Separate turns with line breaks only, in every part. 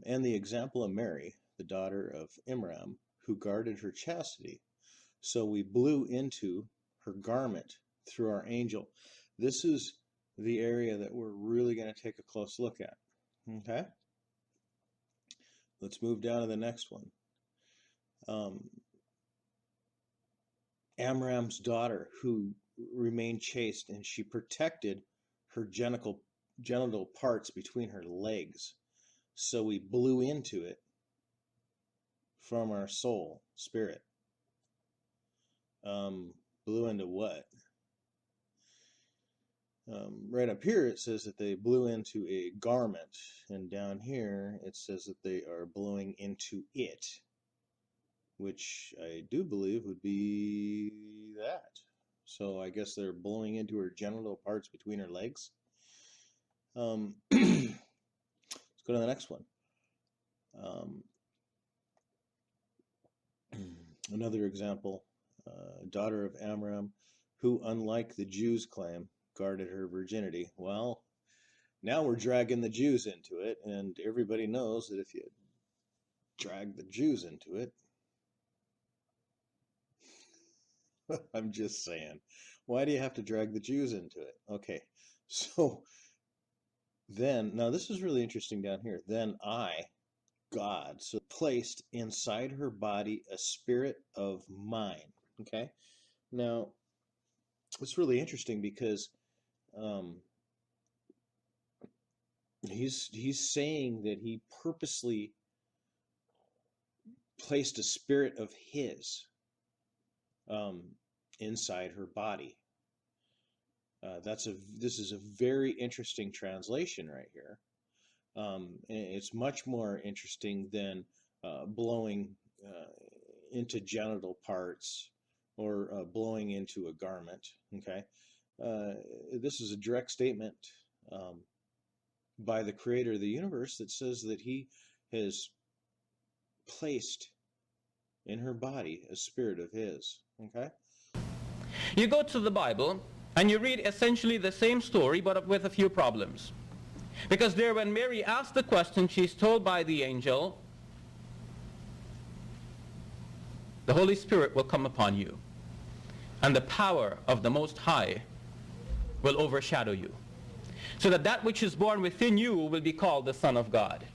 And the example of Mary, the daughter of Imram, who guarded her chastity. So we blew into her garment through our angel. This is the area that we're really going to take a close look at. Okay? Let's move down to the next one. Amram's daughter, who remained chaste, and she protected her genital parts between her legs. So we blew into it from our soul, spirit. Blew into what? Right up here it says that they blew into a garment, and down here it says that they are blowing into it, which I do believe would be that. So I guess they're blowing into her genital parts between her legs. Let's go to the next one. Another example, daughter of Amram, who, unlike the Jews' claim, guarded her virginity. Well, now we're dragging the Jews into it, and everybody knows that if you drag the Jews into it, I'm just saying, why do you have to drag the Jews into it? Okay, so then, now this is really interesting down here. Then I, God, so placed inside her body a spirit of mine. Okay, now it's really interesting because he's saying that he purposely placed a spirit of his inside her body. This is a very interesting translation right here. It's much more interesting than blowing into genital parts or blowing into a garment. Okay, this is a direct statement by the creator of the universe that says that he has placed in her body a spirit of his. Okay,
you go to the Bible and you read essentially the same story but with a few problems. Because there, when Mary asks the question, she's told by the angel, the Holy Spirit will come upon you, and the power of the Most High will overshadow you, so that which is born within you will be called the Son of God.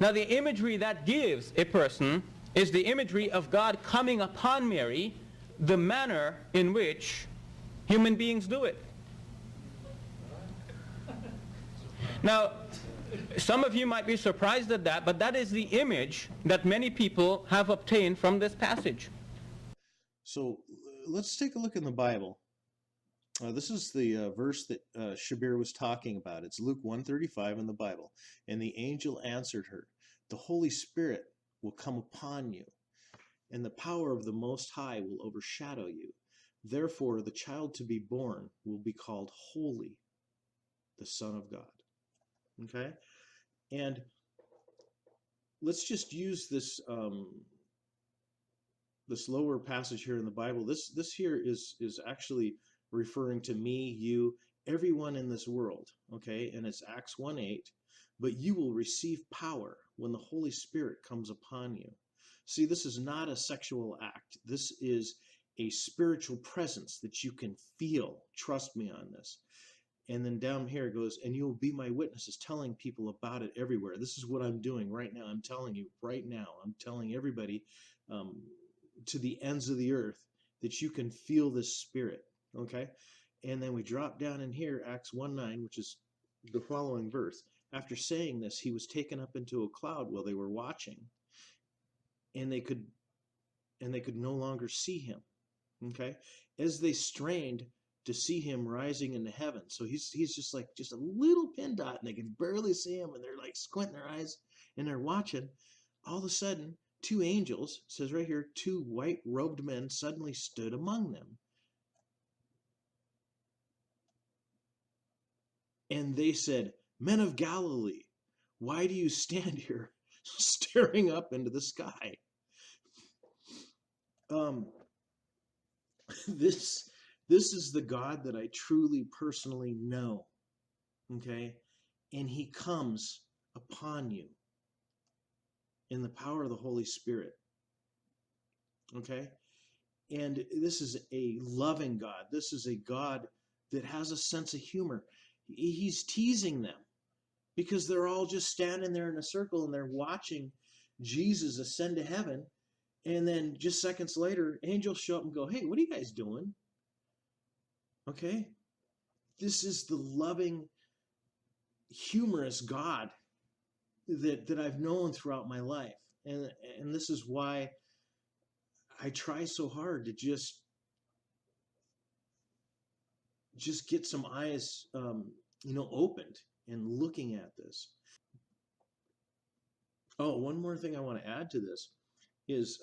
Now, the imagery that gives a person is the imagery of God coming upon Mary, the manner in which human beings do it. Now, some of you might be surprised at that, but that is the image that many people have obtained from this passage.
So let's take a look in the Bible. This is the verse that Shabir was talking about. It's Luke 1:35 in the Bible. And the angel answered her, "The Holy Spirit will come upon you, and the power of the Most High will overshadow you. Therefore, the child to be born will be called Holy, the Son of God." Okay? And let's just use this this lower passage here in the Bible. This here is actually referring to me, you, everyone in this world. Okay? And it's Acts 1:8. But you will receive power when the Holy Spirit comes upon you. See, this is not a sexual act. This is a spiritual presence that you can feel. Trust me on this. And then down here it goes, and you will be my witnesses, telling people about it everywhere. This is what I'm doing right now. I'm telling you right now. I'm telling everybody to the ends of the earth that you can feel this spirit. Okay? And then we drop down in here, Acts 1:9, which is the following verse. After saying this, he was taken up into a cloud while they were watching, and they could no longer see him. Okay? As they strained to see him rising into heaven. So he's just like just a little pin dot, and they can barely see him, and they're like squinting their eyes and they're watching. All of a sudden, two angels, it says right here, two white-robed men suddenly stood among them. And they said, "Men of Galilee, why do you stand here staring up into the sky?" This is the God that I truly personally know. Okay? And he comes upon you. in the power of the Holy Spirit. Okay? And this is a loving God. This is a God that has a sense of humor. He's teasing them because they're all just standing there in a circle and they're watching Jesus ascend to heaven. And then just seconds later, angels show up and go, "Hey, what are you guys doing?" Okay? This is the loving, humorous God that I've known throughout my life. And this is why I try so hard to just get some eyes, opened and looking at this. Oh, one more thing I want to add to this is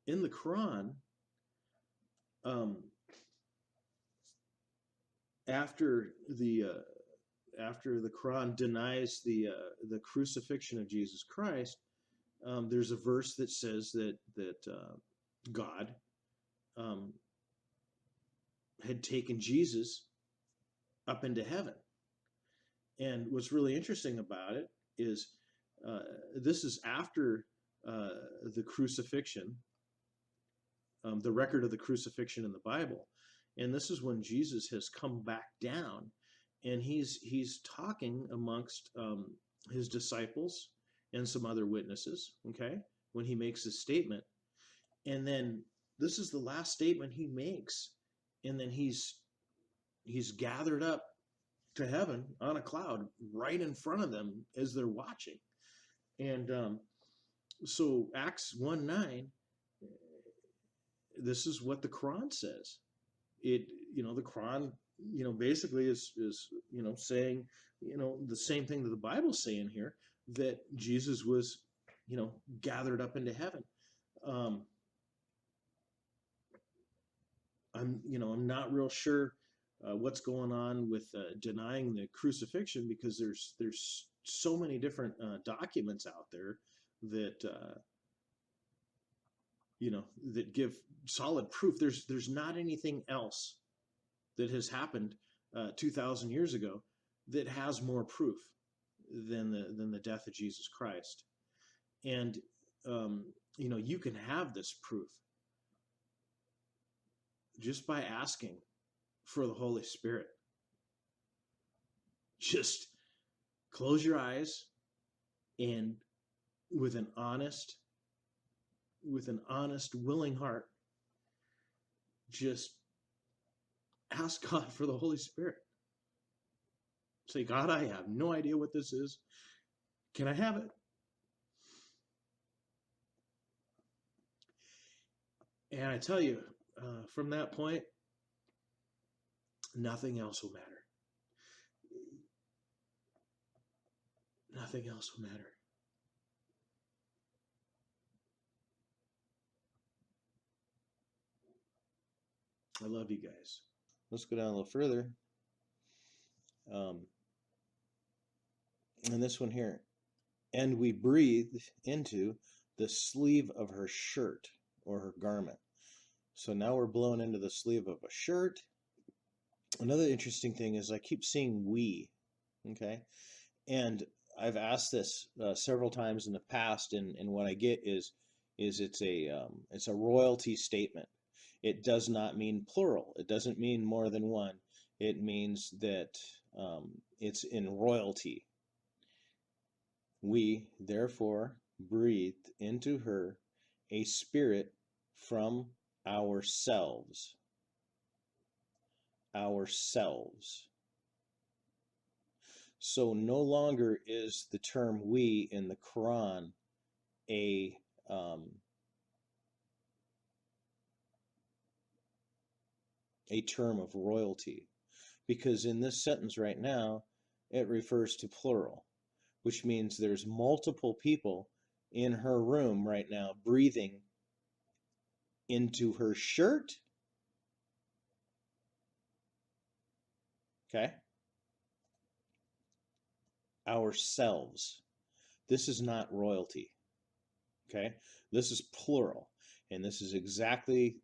in the Quran, um, after the Quran denies the crucifixion of Jesus Christ, there's a verse that says that God um, had taken Jesus up into heaven. And what's really interesting about it is this is after the crucifixion, the record of the crucifixion in the Bible. And this is when Jesus has come back down, and he's talking amongst his disciples and some other witnesses, okay, when he makes this statement. And then this is the last statement he makes, and then he's gathered up to heaven on a cloud right in front of them as they're watching. And so Acts 1:9, this is what the Quran says. The Quran, basically is saying, the same thing that the Bible's saying here, that Jesus was, gathered up into heaven. I'm not real sure what's going on with denying the crucifixion, because there's so many different documents out there that that give solid proof. There's not anything else that has happened 2,000 years ago that has more proof than the death of Jesus Christ. And you can have this proof just by asking for the Holy Spirit. Just close your eyes and with an honest, willing heart, just ask God for the Holy Spirit. Say, "God, I have no idea what this is. Can I have it?" And I tell you, from that point, nothing else will matter. Nothing else will matter. I love you guys. Let's go down a little further. And this one here. And we breathed into the sleeve of her shirt, or her garment. So now we're blown into the sleeve of a shirt. Another interesting thing is I keep seeing "we," okay? And I've asked this several times in the past, and what I get is it's a royalty statement. It does not mean plural. It doesn't mean more than one. It means that it's in royalty. We therefore breathed into her a spirit from ourselves. Ourselves. So no longer is the term "we" in the Quran a term of royalty, because in this sentence right now it refers to plural, which means there's multiple people in her room right now breathing into her shirt. Okay? Ourselves. This is not royalty. Okay? This is plural. And this is exactly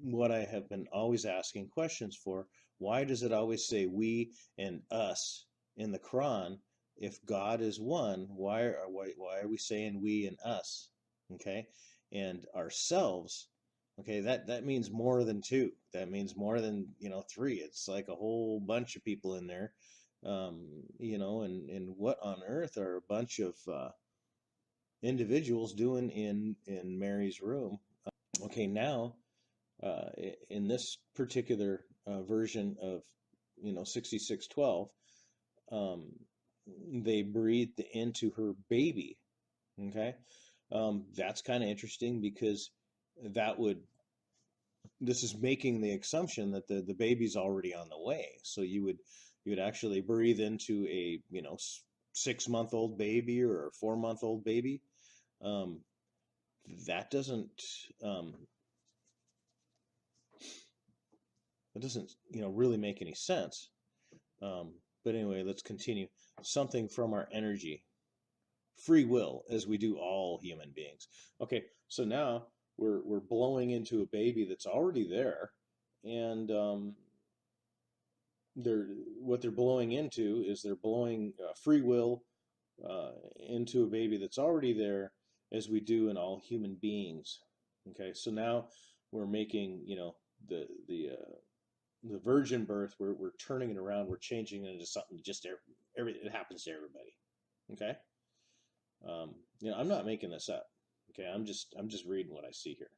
what I have been always asking questions for. Why does it always say "we" and "us" in the Quran if God is one, why are we saying we and us? Okay, and ourselves. Okay, that means more than two. That means more than, three. It's like a whole bunch of people in there. And what on earth are a bunch of individuals doing in Mary's room? Okay, now in this particular version of 6612, um, they breathed into her baby. Okay, that's kind of interesting because that would this is making the assumption that the baby's already on the way. So you would actually breathe into a 6-month-old baby or a 4-month-old baby. Um, that doesn't um, really make any sense. Um, but anyway, let's continue. Something from our energy, free will, as we do all human beings. Okay, so now we're blowing into a baby that's already there, and they're what they're blowing into is they're blowing free will into a baby that's already there, as we do in all human beings. Okay, so now we're making the virgin birth. We're turning it around. We're changing it into something just it happens to everybody. Okay, I'm not making this up. Okay, I'm just reading what I see here.